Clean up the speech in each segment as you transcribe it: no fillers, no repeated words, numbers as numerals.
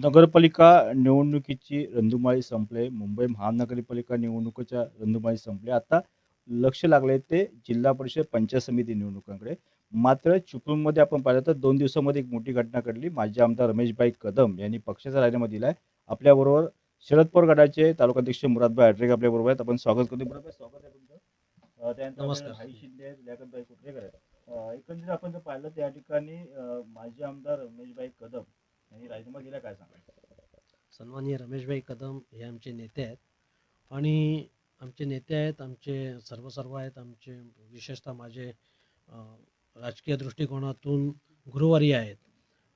नगरपालिका निवडणुकीची रणधुमाळी संपले. मुंबई महानगरपालिका निवडणुकीच्या रणधुमाळी संपली. आता लक्ष लागले ते जिल्हा परिषद पंचायत समिती निवडणुकांकडे. मात्र चिपळूणमध्ये आपण पाहिलं तर 2 दिवसामध्ये एक मोठी घटना घडली. माजी आमदार रमेशभाई कदम यांनी पक्षाचा राजीनामा दिलाय. आपल्याबरोबर शरद पवार गटाचे तालुकाध्यक्ष मुरादभाई आडरेक आपल्याबरोबर आहेत. आपण स्वागत करतो. मुरादभाई, स्वागत आहे तुमचं. त्यानंतर आपल्याला नमस्कार. भाई शिंदे आहेत, लियाकतभाई कुटरेकर आहेत. एकंदरीत आपण जर पाहिलं त्या ठिकाणी माजी आमदार रमेशभाई कदम यांनी राजीनामा दिला, काय सांगाल? सन्माननीय रमेशभाई कदम हे आमचे नेते आहेत आणि आमचे नेते आहेत, आमचे सर्व आहेत, आमचे विशेषतः माझे राजकीय दृष्टिकोनातून गुरुवारी आहेत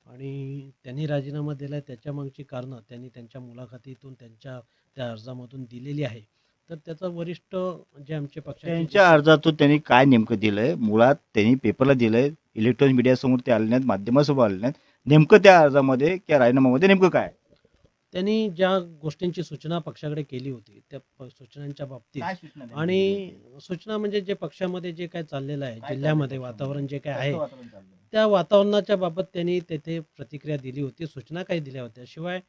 आणि त्यांनी राजीनामा दिला आहे. त्याच्या मागची कारणं त्यांनी त्यांच्या मुलाखतीतून त्यांच्या त्या अर्जामधून दिलेली आहे. तर त्याचा वरिष्ठ जे आमचे पक्षाचे त्यांच्या अर्जातून त्यांनी काय नेमकं दिलंय? मुळात त्यांनी पेपरला दिलंय, इलेक्ट्रॉनिक मीडियासमोर ते आले नाहीत, माध्यमासमोर आले नाहीत. नेमकं त्या अर्जामध्ये किंवा राजीनामामध्ये नेमकं काय आहे? त्यांनी ज्या गोष्टींची सूचना पक्षाकडे केली होती त्या सूचनांच्या बाबतीत काय सूचना नेमकी दिली आणि होती? सूचना म्हणजे जे पक्षामध्ये जे काय चाललेलं आहे, काय जिल्ह्यामध्ये चाललंय वातावरण जे काय पक्षामध्ये? आहे, कसं वातावरण चाललंय? त्या वातावरणाच्या बाबत त्यांनी तेथे प्रतिक्रिया दिली होती, सूचना काही दिल्या होत्या. शिवाय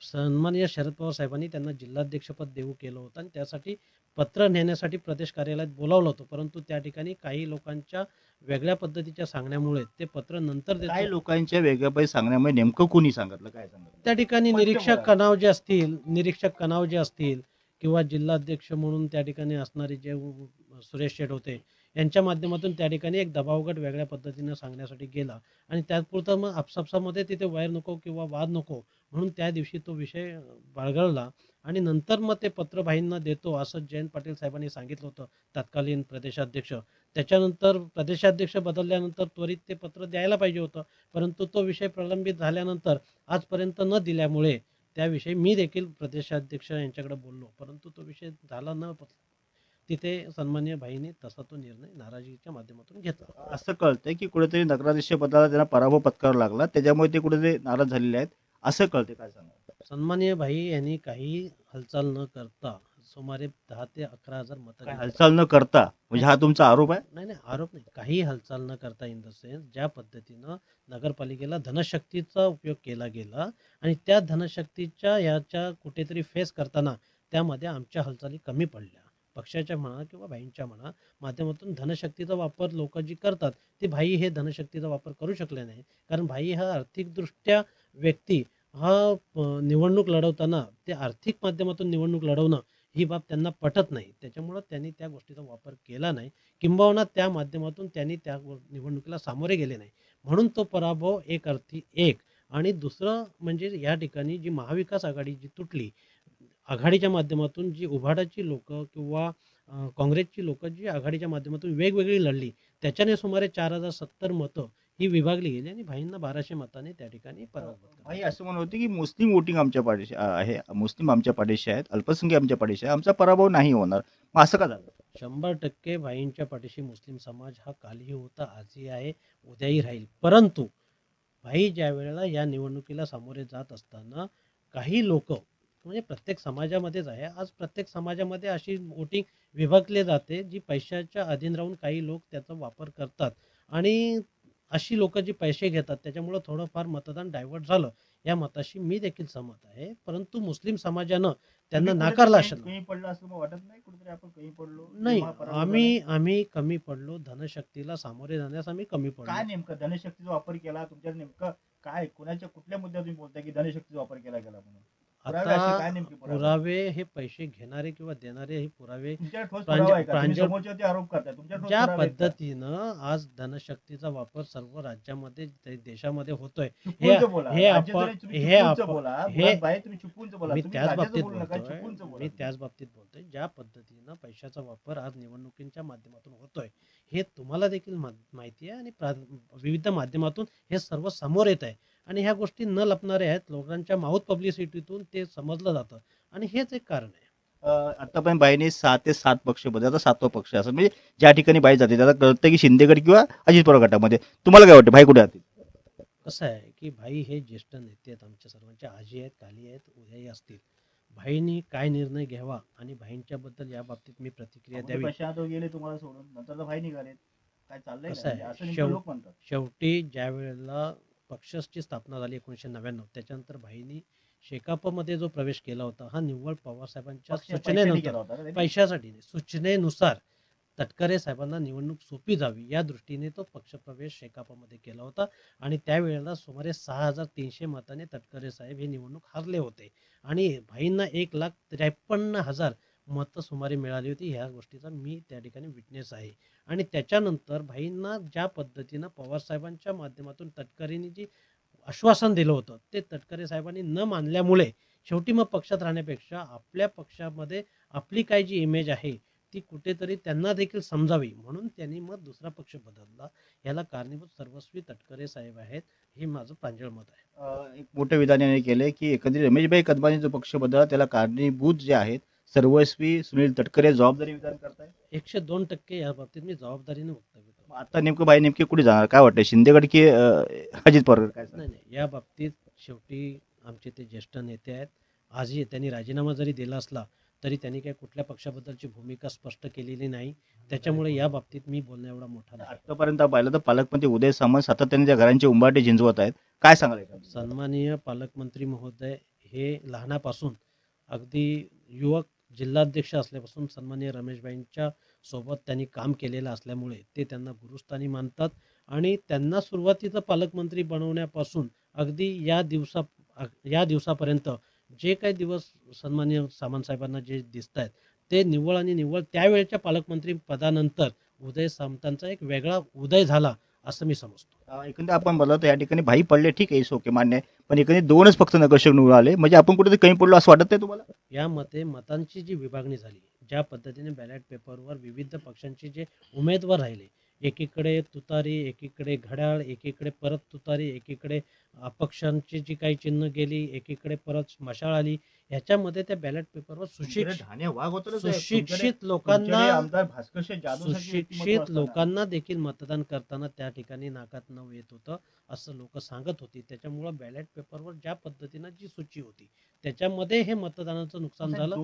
सन्माननीय शरद पवार साहेबांनी त्यांना जिल्हाध्यक्षपद देऊ केलं होतं आणि त्यासाठी पत्र नेण्यासाठी प्रदेश कार्यालयात बोलावलं होतं. परंतु त्या ठिकाणी काही लोकांच्या वेगळ्या पद्धतीच्या सांगण्यामुळे ते पत्र नंतर काय देतो. लोकांच्या वेगळ्यापैकी सांगण्यामुळे नेमकं कोणी सांगितलं, काय सांगितलं? त्या ठिकाणी स्पष्ट निरीक्षक बोला. निरीक्षक कणाव जे असतील किंवा जिल्हाध्यक्ष म्हणून त्या ठिकाणी असणारे जे सुरेश शेठ होते, यांच्या माध्यमातून त्या ठिकाणी एक दबावगट वेगळ्या पद्धतीनं सांगण्यासाठी गेला आणि त्यापुरतं मग आपसापसामध्ये तिथे वैर नको किंवा वाद नको म्हणून त्या दिवशी तो विषय बाळगळला आणि नंतर मग ते पत्र भाईंना देतो असं जयंत पाटील साहेबांनी सांगितलं होतं, तत्कालीन प्रदेशाध्यक्ष. त्याच्यानंतर प्रदेशाध्यक्ष बदलल्यानंतर त्वरित ते पत्र द्यायला पाहिजे होतं, परंतु तो विषय प्रलंबित झाल्यानंतर आजपर्यंत न दिल्यामुळे त्याविषयी मी देखील प्रदेशाध्यक्ष यांच्याकडे बोललो, परंतु तो विषय झाला न तिथे सन्मान्य भाईने तसा तो निर्णय नाराजीच्या माध्यमातून घेतला. असं कळतंय की कुठेतरी नगराध्यक्ष पदाला त्यांना पराभव पत्करावा लागला, त्याच्यामुळे ते कुठेतरी नाराज झालेले आहेत, असं कळते, काय सांगा? सन्मान्य भाई यांनी काही हालचाल न करता सुमारे 10 ते 11,000 मतं काय घेतली. हालचाल न करता म्हणजे हा तुमचा आरोप आहे? नाही नाही, आरोप नाही, काही हालचाल न करता इन द सेन्स ज्या पद्धतीनं नगरपालिकेला धनशक्तीचा उपयोग केला गेला आणि त्या धनशक्तीच्या याच्या कुठेतरी फेस करताना त्यामध्ये आमच्या हालचाली कमी पडल्या. पक्षाच्या म्हणा किंवा भाईंच्या म्हणा माध्यमातून धनशक्तीचा वापर लोक जी करतात ते भाई हे धनशक्तीचा वापर करू शकले नाही, कारण भाई हा आर्थिकदृष्ट्या व्यक्ती हा निवडणूक लढवताना ते आर्थिक माध्यमातून निवडणूक लढवणं ही बाब त्यांना पटत नाही. त्याच्यामुळं त्यांनी त्या गोष्टीचा वापर केला नाही, किंबहुना त्या माध्यमातून त्यांनी त्या निवडणुकीला सामोरे गेले नाही. म्हणून तो पराभव एक अर्थी एक. आणि दुसरं म्हणजे या ठिकाणी जी महाविकास आघाडी जी तुटली, आघाडीच्या माध्यमातून जी उभाडाची लोकं किंवा काँग्रेसची लोकं जी आघाडीच्या माध्यमातून वेगवेगळी लढली, त्याच्याने सुमारे 4,070 मतं ही विभागली गेली आणि भाईंना 1200 मताने त्या ठिकाणी पराभूत करण्यात भाई आलं. असं म्हणत होते की मुस्लिम वोटिंग आमच्या पाठीशी आहे, मुस्लिम आमच्या पाठीशी आहेत, अल्पसंख्याक आमच्या पाठीशी आहे, आमचा पराभव नाही होणार. मग असं का झालं? 100% भाईंच्या पाठीशी मुस्लिम समाज हा कालही होता, आजही आहे, उद्याही राहील. परंतु भाई ज्या वेळेला या निवडणुकीला सामोरे जात असताना काही लोक म्हणजे प्रत्येक समाजामध्येच आहे, आज प्रत्येक समाजामध्ये अशी वोटिंग विभागली जाते जी पैशाच्या अधीन राहून काही लोक त्याचा वापर करतात आणि अशी लोक जी पैसे घेतात त्याच्यामुळं थोडंफार मतदान डायव्हर्ट झालं. या मताशी मी देखील सहमत आहे, परंतु मुस्लिम समाजानं त्यांना तुम्ही कुठेतरी नाकारलं कमी असेल. कमी पडलं असं मग वाटत नाही? कुठेतरी आपण कमी पडलो नाही, किंवा पराभव झाला? आम्ही कमी पडलो, धनशक्तीला सामोरे जाण्यास आम्ही कमी पडलो. काय नेमकं धनशक्तीचा वापर केला तुमच्या? नेमकं काय, कुणाच्या कुठल्या मुद्द्यावर तुम्ही बोलताय की धनशक्तीचा वापर केला गेला म्हणून? पुरावे असे काय आता नेमके पुरावे? पुरावे हे पैसे घेणारे किंवा देणारे हे पुरावे तुमच्या ठोस प्रांजळ पुरावा आहे का? तुम्ही प्रांजळ समोरच्यावरती आरोप करताय, तुमच्या ठोस ज्या पुरावे आहेत का? पद्धतीनं आज धनशक्तीचा वापर सर्व राज्यामध्ये देशामध्ये होतोय, हे चुकूनच बोला. हे राज्याचं आपण नाही, तुम्ही हे चुकूनच आपण बोला. हे मुराद भाई, तुम्ही चुकूनच बोला. मी तुम्ही त्याच राज्याचं बाबतीत बोलू नका, बोलतोय चुकूनच बोला मी तुम्ही. त्याच बाबतीत बोलतोय ज्या पद्धतीनं पैशाचा वापर आज निवडणुकींच्या माध्यमातून होतोय हे तुम्हाला देखील माहिती आहे आणि विविध माध्यमातून हे सर्व समोर येत आहे आणि ह्या गोष्टी न लपणाऱ्या आहेत, लोकांच्या माउथ पब्लिसिटीतून ते समजलं जातं आणि हेच एक कारण आहे. आतापर्यंत बाईने 6 ते 7 पक्ष बदल, आता 7वा पक्ष असं म्हणजे ज्या ठिकाणी बाई जाते त्याला कळतं की शिंदेगड किंवा अजित पवार गटामध्ये. तुम्हाला काय वाटतं भाई कुठे जातील? कसं आहे की भाई हे ज्येष्ठ नेते आहेत, आमच्या सर्वांचे आजी आहेत, काली आहेत, उद्याही असतील. भाईंनी काय निर्णय घ्यावा आणि भाईंच्याबद्दल या बाबतीत मी प्रतिक्रिया अगोदर द्यावी. प्रशांत गेले तुम्हाला सोडून, नंतर तर भाई निघाले. काय चाललंय काय? कसं म्हणजे आहे असं नेमकं लोक म्हणतात. शेवटी ज्या वेळेला पक्षाची स्थापना झाली 1999. त्याच्यानंतर भाईंनी शेकापमध्ये जो प्रवेश केला होता हा निव्वळ पवारसाहेबांच्या पैशाने सूचनेनंतर, केला होता का त्यांनी? पैशासाठी नाही, सूचनेनुसार तटकरे साहेबांना निवडणूक सोपी जावी या दृष्टीने तो पक्षप्रवेश शेकापमध्ये केला होता. आणि त्यावेळेला सुमारे 6,300 मताने तटकरे साहेब हे निवडणूक हारले होते आणि भाईंना 1,53,000 मतं सुमारे मिळाली होती. ह्या गोष्टीचा मी त्या ठिकाणी विटनेस आहे. आणि त्याच्यानंतर भाईंना ज्या पद्धतीनं पवारसाहेबांच्या माध्यमातून तटकरेंनी जी आश्वासन दिलं होतं ते तटकरे साहेबांनी न मानल्यामुळे शेवटी मग पक्षात राहण्यापेक्षा आपल्या पक्षामध्ये आपली काय जी इमेज आहे ती कुठेतरी त्यांना देखील समजावी म्हणून त्यांनी मग दुसरा पक्ष बदलला. याला कारणीभूत सर्वस्वी तटकरे साहेब आहेत, हे माझं प्रांजळ मत आहे. एक मोठं विधान याने केलंय की एकंदरीत रमेशभाई कदमांनी जो पक्ष बदलला त्याला कारणीभूत जे आहेत सर्वस्वी सुनील तटकरे जबाबदारी विधान करताय. 102% या बाबतीत मी जबाबदारीने वक्तव्य करतो. मग आता नेमकं भाई नेमके कुठे जाणार काय वाटतं शिंदेगड की अजित पवार काय सांगणार? नाही, या बाबतीत शेवटी आमचे ते ज्येष्ठ नेते आहेत. आजही त्यांनी राजीनामा जरी दिला असला तरी त्यांनी काही कुठल्या पक्षाबद्दलची भूमिका स्पष्ट केलेली नाही. त्याच्यामुळे या बाबतीत मी बोलणं एवढा मोठा नाही. आतापर्यंत पाहिलं तर पालकमंत्री उदय सामंत सातत्याने त्या घरांचे उंबाटे झिंजवत आहेत. काय सांगाल याच्याबद्दल? सन्माननीय पालकमंत्री महोदय हे लहानापासून अगदी युवक जिल्हाध्यक्ष असल्यापासून सन्माननीय रमेशभाईंच्या सोबत त्यांनी काम केलेलं असल्यामुळे ते त्यांना गुरुस्थानी मानतात. आणि त्यांना सुरुवातीचं पालकमंत्री बनवण्यापासून अगदी या दिवसापर्यंत जे काही दिवस सन्माननीय सामंत साहेबांना जे दिसत आहेत ते निव्वळ आणि निव्वळ त्यावेळच्या पालकमंत्री पदानंतर उदय सामंतांचा एक वेगळा उदय झाला असं मी समजतो. एकंदरीत आपण बोललो तर या ठिकाणी भाई पडले ठीक आहे ओके मान्य आहे पण एकंदरीत दोनच फक्त नगरसेवक निवडून आले म्हणजे आपण कुठेतरी कमी पडलो असं वाटत नाही तुम्हाला? यामध्ये मतांची जी विभागणी झाली, ज्या पद्धतीने बॅलेट पेपरवर विविध पक्षांचे जे उमेदवार राहिले, एकीकडे तुतारी, एकीकडे घड्याळ, एकीकडे परत तुतारी, एकीकडे अपक्षांची जी काही चिन्ह गेली, एकीकडे परत मशाल आली. ह्याच्यामध्ये त्या बॅलेट पेपरवर सुशिक्षित लोकांना देखील मतदान करताना त्या ठिकाणी नाकात नऊ येत होतं असं लोक सांगत होती. त्याच्यामुळं बॅलेट पेपरवर ज्या पद्धतीनं जी सूची होती त्याच्यामध्ये हे मतदानाचं नुकसान झालं.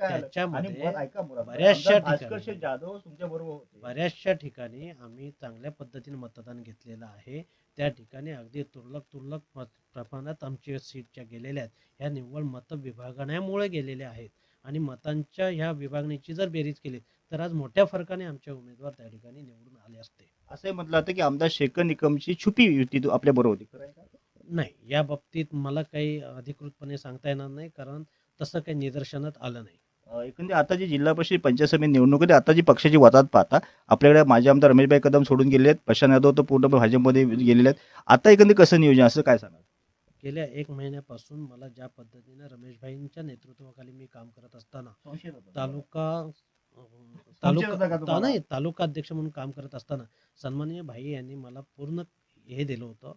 त्याच्यामध्ये बऱ्याचशा ठिकाणी आम्ही चांगल्या पद्धतीने मतदान घेतलेलं आहे. त्या ठिकाणी अगदी तुरळक प्रमाणात आमच्या सीटच्या गेलेल्या आहेत. ह्या निव्वळ मत विभागण्यामुळे गेलेल्या आहेत. आणि मतांच्या ह्या विभागणीची जर बेरीज केली तर आज मोठ्या फरकाने आमचे उमेदवार त्या ठिकाणी निवडून आले असते. असंही म्हटलं जातं की आमदार शेखर निकमची छुपी युती आपल्या बरोबर होती, खरं आहे का? नाही, या बाबतीत मला काही अधिकृतपणे सांगता येणार नाही कारण तसं काही निदर्शनात आलं नाही. एकंदरीत आता जी जिल्हा परिषद पंचायत समिती निवडणूक आहे आता जी पक्षाची वादात पाहता आपल्याकडे माजी आमदार रमेशभाई कदम सोडून गेले आहेत, प्रशांत यादव तर पूर्ण भाजपमध्ये गेलेले आहेत. आता एकंदरीत कसं नियोजन असं काय सांगाल? गेल्या 1 महिन्यापासून मला ज्या पद्धतीने रमेशभाईंच्या नेतृत्वाखाली मी काम करत असताना तालुका अध्यक्ष म्हणून काम करत असताना सन्माननीय भाई यांनी मला पूर्ण हे दिलं होतं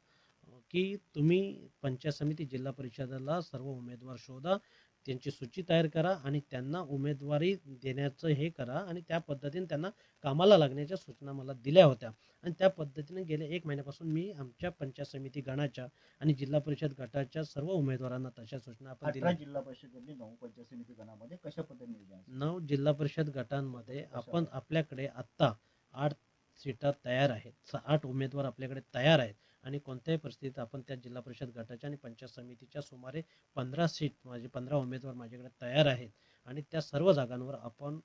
की तुम्ही पंचायत समिती जिल्हा परिषदेला सर्व उमेदवार शोधा, त्यांची सूची तयार करा आणि त्यांना उमेदवारी देण्याचं हे करा आणि त्या पद्धतीने त्यांना कामाला लागण्याच्या सूचना मला दिल्या होत्या. आणि त्या पद्धतीने गेल्या 1 महिन्यापासून मी आमच्या पंचायत समिती गणाच्या आणि जिल्हा परिषद गटाच्या सर्व उमेदवारांना तशा सूचना आपण दिल्या. जिल्हा परिषद 9 पंचायत समिती गणामध्ये कशा पद्धतीने नियोजन? 9 जिल्हा परिषद गटांमध्ये आपण आपल्याकडे आत्ता 8 सीटा तयार आहेत, 8 उमेदवार आपल्याकडे तयार आहेत. आणि कोणत्याही परिस्थितीत आपण त्या जिल्हा परिषद गटाच्या आणि पंचायत समितीच्या सुमारे 15 उमेदवार माझ्याकडे तयार आहेत. आणि त्या सर्व जागांवर आपण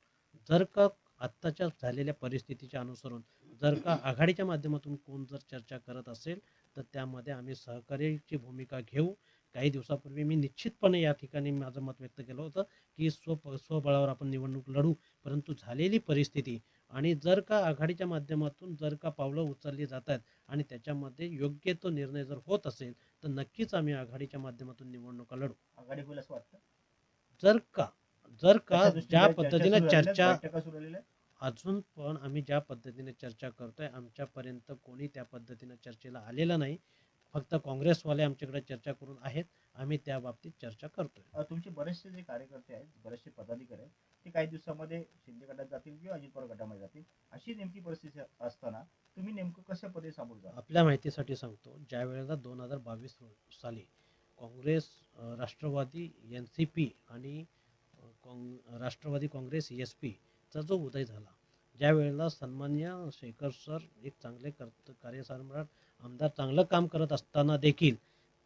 जर का आत्ताच्या झालेल्या परिस्थितीच्या अनुसरून जर का आघाडीच्या माध्यमातून कोण जर चर्चा करत असेल तर त्यामध्ये आम्ही सहकार्याची भूमिका घेऊ. काही दिवसापूर्वी मी निश्चितपणे या ठिकाणी माझं मत व्यक्त केलं होतं की स्वबळावर आपण निवडणूक लढू. परंतु झालेली परिस्थिती आणि जर का आघाडीच्या माध्यमातून जर का पावलं उचलली जात आहेत आणि त्याच्यामध्ये योग्य तो निर्णय जर होत असेल तर नक्कीच आम्ही आघाडीच्या माध्यमातून निवडणुका लढू. आघाडी होईल असं वाटतं? जर का ज्या पद्धतीने चर्चा अजून पण आम्ही ज्या पद्धतीने चर्चा करतोय आमच्यापर्यंत कोणी त्या पद्धतीने चर्चेला आलेलं नाही. फक्त काँग्रेसवाले आमच्याकडे चर्चा करून आहेत. आम्ही त्या बाबतीत चर्चा करतोय. तुमचे बरेचसे जे कार्यकर्ते आहेत बरेचसे पदाधिकारी आहेत ते काही दिवसामध्ये शिंदे गटात जातील किंवा अजित पवार गटामध्ये जातील. अशी नेमकी परिस्थिती असताना तुम्ही नेमकं कशा पद्धती सामोरं जाल? आपल्या माहितीसाठी सांगतो, ज्या वेळेला 2022 साली काँग्रेस, राष्ट्रवादी, NCP आणि राष्ट्रवादी काँग्रेस SP चा जो उदय झाला, ज्या वेळेला सन्माननीय शेखर सर एक चांगले कार्यसम्राट आमदार चांगलं काम करत असताना देखील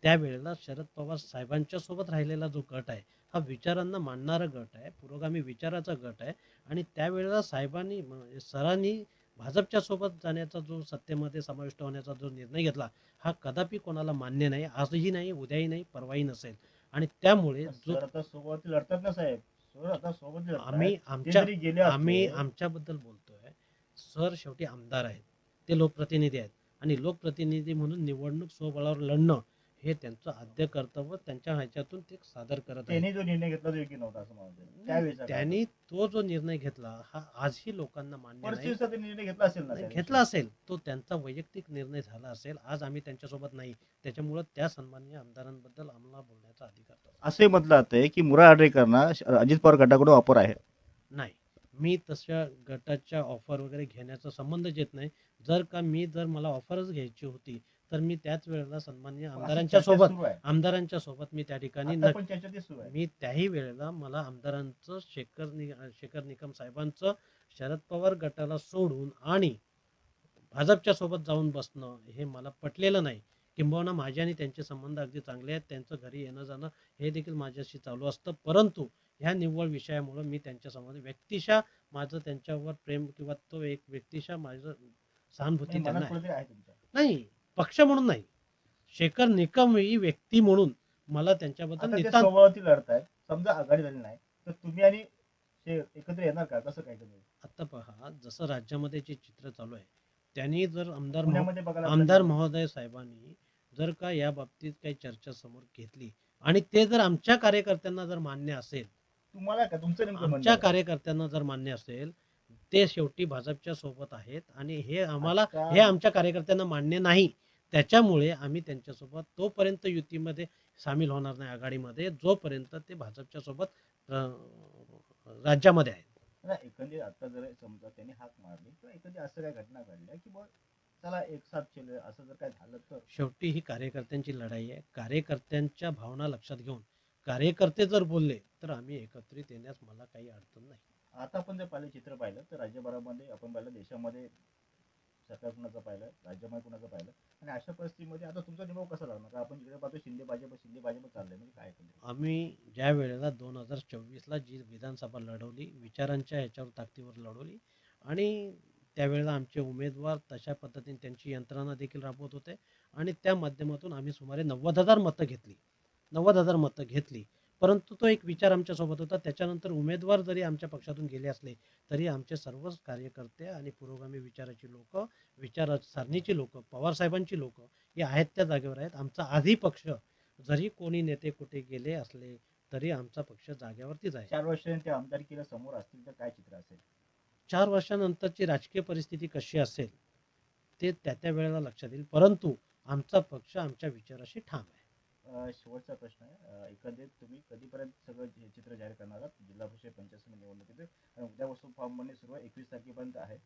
त्यावेळेला शरद पवार साहेबांच्या सोबत राहिलेला जो गट आहे हा विचारांना मांडणारा गट आहे, पुरोगामी विचाराचा गट आहे. आणि त्यावेळेला साहेबांनी सरांनी भाजपच्या सोबत जाण्याचा जो सत्तेमध्ये समाविष्ट होण्याचा जो निर्णय घेतला हा कदापि कोणाला मान्य नाही, आजही नाही, उद्याही नाही, परवाही नसेल. आणि त्यामुळे जो सर आता सोबत लढतात ना साहेब, सर आता सोबत आम्ही लढतात. ते आमच्या जरी गेले आम्ही असते आमच्याबद्दल बोलतोय. सर शेवटी आमदार आहेत, ते लोकप्रतिनिधी आहेत आणि लोकप्रतिनिधी म्हणून निवडणूक स्वबळावर लढणं हे त्यांचं आद्य कर्तव्य त्यांच्या ह्याच्यातून ते सादर करत आहेत. त्यांनी जो निर्णय घेतला तो योग्य नव्हता असं मला वाटतं. त्यावेळेचा त्यांनी तो जो निर्णय घेतला हा आजही लोकांना मान्य नाही. परिस्थितीचा निर्णय घेतला असेल ना नाही, त्या घेतला असेल तो त्यांचा वैयक्तिक निर्णय झाला असेल. आज आम्ही त्यांच्यासोबत नाही, त्याच्यामुळं त्या सन्माननीय आमदारांबद्दल आम्हाला बोलण्याचा अधिकार नाही. असंही म्हटलं जातंय की मुरा आडरेकरांना अजित पवार गटाकडून ऑफर आहे. नाही, मी तशा गटाच्या ऑफर वगैरे घेण्याचा संबंधच येत नाही. जर मला ऑफरच घ्यायची होती तर मी त्याच वेळेला सन्माननीय आमदारांच्या सोबत मी त्या ठिकाणी मी त्याही वेळेला मला आमदारांचं शेखर निकम साहेबांचं शरद पवार गटाला सोडून आणि भाजपच्या सोबत जाऊन बसणं हे मला पटलेलं नाही. किंबहुना माझे आणि त्यांचे संबंध अगदी चांगले आहेत, त्यांचं घरी येणं जाणं हे देखील माझ्याशी चालू असतं. परंतु ह्या निव्वळ विषयामुळे मी त्यांच्यासमोर व्यक्तिशः माझं त्यांच्यावर प्रेम किंवा तो एक व्यक्तिशः माझं सहानुभूती त्यांना नाही, पक्ष म्हणून नाही, शेखर निकम ही व्यक्ती म्हणून मला त्यांच्याबद्दल लढतायत. समजा आघाडी झाली नाही तर तुम्ही आणि एकत्र येणार का, कसं काय? आता पहा, जसं राज्यामध्ये जे चित्र चालू आहे त्यांनी जर पुण्यामध्ये आमदार महोदय साहेबांनी जर का या बाबतीत काही चर्चा समोर घेतली आणि ते जर आमच्या कार्यकर्त्यांना जर मान्य असेल, तुम्हाला का तुमचं नेमकं म्हणणं आमच्या आहे? कार्यकर्त्यांना जर मान्य असेल, ते शेवटी भाजपच्या सोबत आहेत आणि हे आता आमच्या कार्यकर्त्यांना मान्य नाही. त्याच्यामुळे आम्ही त्यांच्यासोबत तोपर्यंत युतीमध्ये सामील होणार नाही आघाडीमध्ये, जोपर्यंत ते भाजपच्या सोबत राज्यामध्ये आहेत. नाही, एकंदरीत आता जर समजा त्यांनी हाक मारली किंवा एखादी असं काय घटना घडल्या की बुवा चला एक साथ चले असं जर काय झालं तर शेवटी ही कार्यकर्त्यांची लढाई आहे. कार्यकर्त्यांच्या भावना लक्षात घेऊन कार्यकर्ते जर बोलले तर आम्ही एकत्रित येण्यास मला काही अडचण नाही. आता आपण जर पाहिलं चित्र पाहिलं तर राज्यभरामध्ये आपण पाहिलं, देशामध्ये सरकार कुणाचं पाहिलं, राज्यामध्ये कुणाचं पाहिलं, आणि अशा परिस्थितीमध्ये आता तुमचा निभाव कसा लागणार? आपण जिकडे पाहतो शिंदे भाजप चाललंय, म्हणजे काय केलं? आम्ही ज्या वेळेला 2024ला जी विधानसभा लढवली, विचारांच्या ह्याच्यावर ताकदीवर लढवली आणि त्यावेळेला आमचे उमेदवार तशा पद्धतीने त्यांची यंत्रणा देखील राबवत होते आणि त्या माध्यमातून आम्ही सुमारे 90,000 मतं घेतली. 90,000 मतं घेतली. परंतु तो एक विचार आमच्यासोबत होता. त्याच्यानंतर उमेदवार जरी आमच्या पक्षातून गेले असले तरी आमचे सर्वच कार्यकर्ते आणि पुरोगामी विचाराची लोक, विचारसरणीची लोक, पवारसाहेबांची लोक हे आहेत त्या जागेवर आहेत. आमचा आधी पक्ष जरी कोणी नेते कुठे गेले असले तरी आमचा पक्ष जागेवरतीच आहे. 4 वर्षांनी ते आमदारकीला समोर असतील तर काय चित्र असेल? 4 वर्षानंतरची राजकीय परिस्थिती कशी असेल ते त्या वेळेला लक्षात येईल. परंतु आमचा पक्ष आमच्या विचाराशी ठाम आहे. शेवटचा प्रश्न आहे, एकंदरीत तुम्ही कधीपर्यंत सगळं हे चित्र जाहीर करणार आहात? जिल्हा परिषद पंचायत समिती निवडणुकीचे उद्यापासून फॉर्म भरणे सुरू 21 तारखेपर्यंत आहे.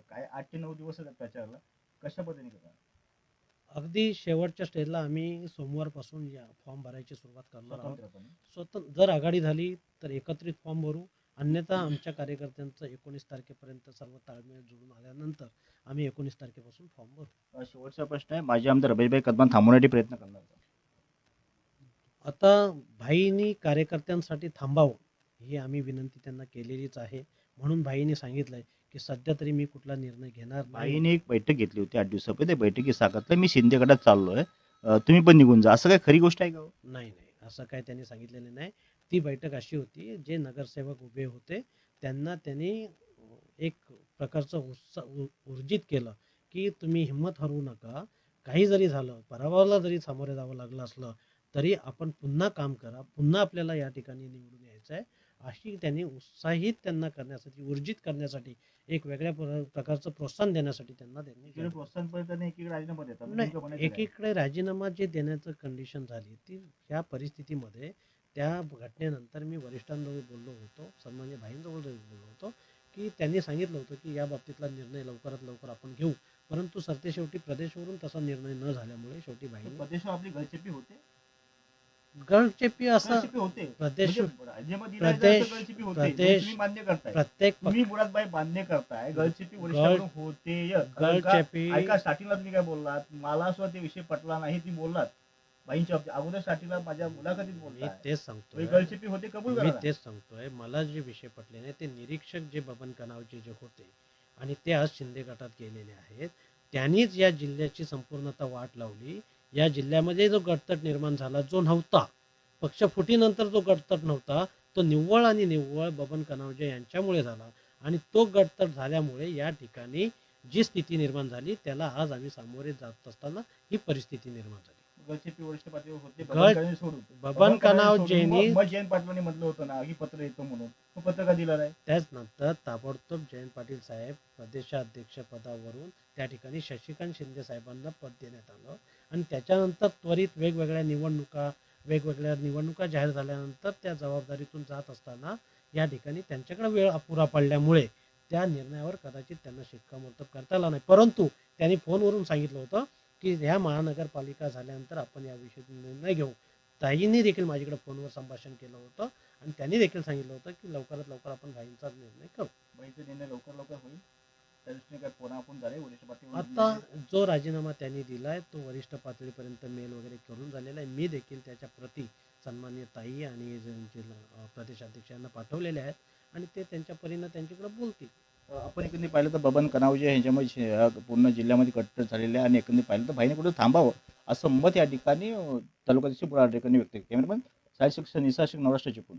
काय 8 ते 9 दिवस प्रचाराला कशा पद्धतीने करणार? अगदी शेवटच्या स्टेजला आम्ही सोमवारपासून या फॉर्म भरायची सुरुवात करणार आहोत. स्वतंत्रपणे जर आघाडी झाली तर एकत्रित फॉर्म भरू, अन्यथा आमच्या कार्यकर्त्यांचं 19 तारखेपर्यंत सर्व ताळमेळ जुळून आल्यानंतर आम्ही 19 तारखेपासून फॉर्म भरू. शेवटचा प्रश्न आहे, माजी आमदार रमेशभाई कदमांना थांबवण्यासाठी प्रयत्न करणार का? आता भाईंनी कार्यकर्त्यांसाठी थांबावं ही आम्ही विनंती त्यांना केलेलीच आहे. म्हणून भाईंनी सांगितलंय की सध्या तरी मी कुठला निर्णय घेणार नाही. भाईने एक बैठक घेतली होती 8 दिवसापूर्वी, त्या बैठकीत सांगितलं मी शिंदे गटात चाललोय, तुम्ही पण निघून जा. असं काय खरी गोष्ट आहे का हो? नाही, असं काय त्यांनी सांगितलेलं नाही. ती बैठक अशी होती, जे नगरसेवक उभे होते त्यांनी एक प्रकारचं ऊर्जित केलं की तुम्ही हिंमत हरवू नका, काही जरी झालं, पराभवाला जरी सामोरे जावं लागलं असलं तरी आपण पुन्हा काम करा, पुन्हा आपल्याला या ठिकाणी निवडून यायचं आहे, अशी त्यांनी उत्साहित त्यांना करण्यासाठी, ऊर्जित करण्यासाठी, एक वेगळ्या प्रकारचं प्रोत्साहन देण्यासाठी त्यांनी प्रोत्साहन एकीकडे राजीनामा जे देण्याचं कंडिशन झाली ती ह्या परिस्थितीमध्ये, त्या घटनेनंतर मी वरिष्ठांजवळ बोललो होतो, सन्मान्य भाईंजवळ बोललो होतो की त्यांनी सांगितलं होतं की या बाबतीतला निर्णय लवकरात लवकर आपण घेऊ. परंतु सरते शेवटी प्रदेशवरून तसा निर्णय न झाल्यामुळे शेवटी भाई प्रदेश आपली गळचेपी होते. गळचेपी असं गळचिपी होते प्रदेश म्हणजे राज्यामध्ये प्रदेश- गळचिपी होते प्रदेश- तुम्ही मान्य करताय प्रत्येक तुम्ही मुरादबाई मान्य करताय गळचिपी वरिष्ठाकडून होते कारण का- गळचेपी ऐका स्टार्टिंगला तुम्ही काय बोललात मला सुद्धा ते विषय पटला नाही ती बोललात बाईंच्या बाबतीत अगोदर स्टार्टिंगला माझ्या मुलाखतीत मी बोलताय तेच सांगतोय गळचिपी होते कबूल मी करा तेच सांगतोय मला जे विषय पटले नाही ते निरीक्षक जे बबन कनावचे जे होते आणि ते आज शिंदे गटात गेलेले आहेत त्यांनीच या जिल्ह्याची संपूर्णतः वाट लावली. या जिल्ह्यामध्ये जो गटतट निर्माण झाला जो नव्हता पक्षफुटीनंतर जो गटतट नव्हता तो निव्वळ आणि निव्वळ बबन कनावजे यांच्यामुळे झाला आणि तो गटतट झाल्यामुळे या ठिकाणी जी स्थिती निर्माण झाली त्याला आज आम्ही सामोरे जात असताना ही परिस्थिती निर्माण झाली. गळचिपी वरिष्ठ पातळीवर होते गळ- बबन कनावजे सोडून बबन कनावजेंनी मग जयंत पाटलांनी म्हटलं होतं ना की पत्र येतो म्हणून तो पत्र का दिला नाही त्याचनंतर ताबडतोब जयंत पाटील साहेब प्रदेशाध्यक्ष पदावरून त्या ठिकाणी शशिकांत शिंदे साहेबांना पद देण्यात आलं आणि त्याच्यानंतर त्वरित वेगवेगळ्या निवडणुका जाहीर झाल्यानंतर त्या जबाबदारीतून जात असताना या ठिकाणी त्यांच्याकडे वेळ अपुरा पडल्यामुळे त्या निर्णयावर कदाचित त्यांना शिक्कामोर्तब करता आला नाही. परंतु त्यांनी फोनवरून सांगितलं होतं की ह्या महानगरपालिका झाल्यानंतर आपण याविषयी निर्णय घेऊ. ताईंनी देखील माझ्याकडे फोनवर संभाषण केलं होतं आणि त्यांनी देखील सांगितलं होतं की लवकरात लवकर आपण घाईंचा निर्णय करू. बाईंचा निर्णय लवकर होईल त्या दृष्टीने काय फोन आपण झाले वरिष्ठ पातळीवर आता जो राजीनामा त्यांनी दिलाय तो वरिष्ठ पातळीपर्यंत मेल वगैरे करून झालेला आहे. मी देखील त्याच्या प्रती सन्मान्य ताई आणि प्रदेशाध्यक्षांना पाठवलेले आहेत आणि ते त्यांच्या परीनं त्यांच्याकडे बोलतील. आपण एकंदरीत पाहिलं तर बबन कनावजे यांच्यामध्ये पूर्ण जिल्ह्यामध्ये कट्टर झालेले आहे आणि एकंदरीत पाहिलं तर भाईने कुठे थांबावं असं मत या ठिकाणी तालुका अध्यक्ष बुराड यांनी व्यक्त केलं. कॅमेरामॅन साहिल शिक्षण निसाशिक नवराष्ट्र चिपळूण.